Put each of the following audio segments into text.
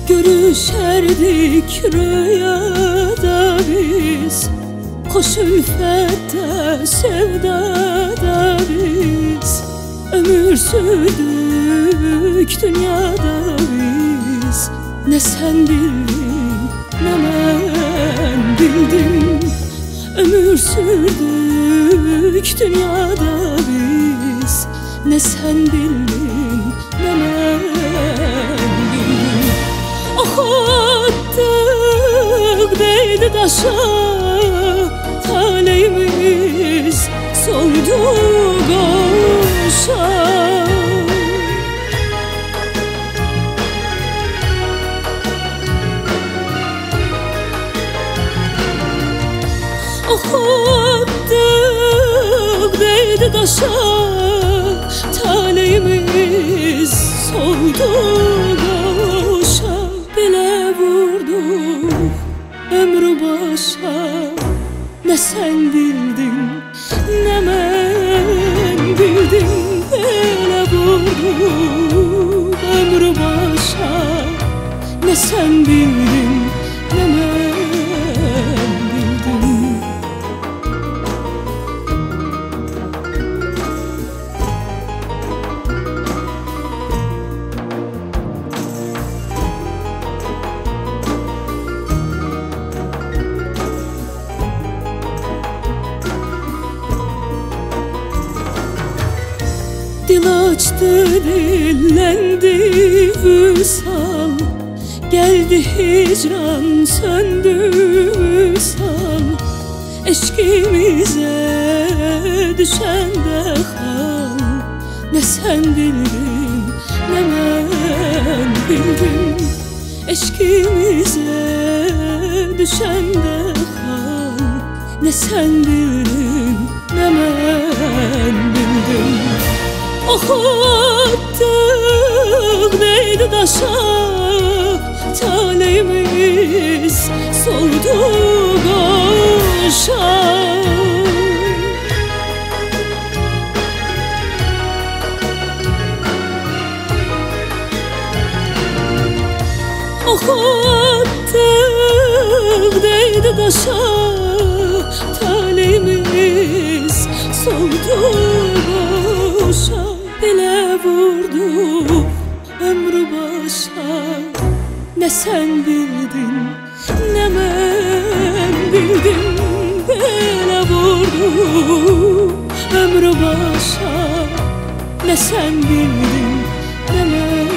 Görüşerdik rüyada biz, koş ülfette sevdada biz. Ömür sürdük dünyada biz, ne sen bildin ne ben bildim. Ömür sürdük dünyada biz, ne sen bildin ne ben bildim. Ok attık değdi taşa, talihimiz soldu koşa. Ok attık değdi taşa, talihimiz soldu koşa. Bile vurduk ömrü başa, ne sen bildin ne ben bildim. Bile vurduk ömrü başa, ne sen bildin ne ben bildim. Dil açtı dillendi vüsal, geldi hicran söndü vüsal. Eşkimize düşen de hal, ne sen bildin ne ben bildim. Eşkimize düşen de hal, ne sen bildin ne ben bildim. Ok attık değdi taşa, talihimiz soldu koşa. Ok attık değdi taşa, talihimiz soldu koşa. Bile vurduk ömrü başa, ne sen bildin ne ben bildim. Bile vurduk ömrü başa, ne sen bildin ne ben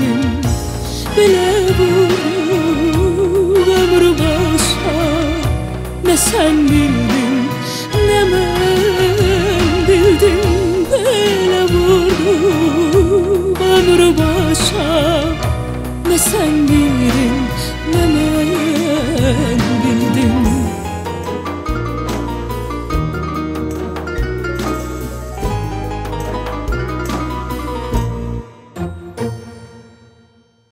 bildim. Bile vurduk ömrü başa, ne sen bildin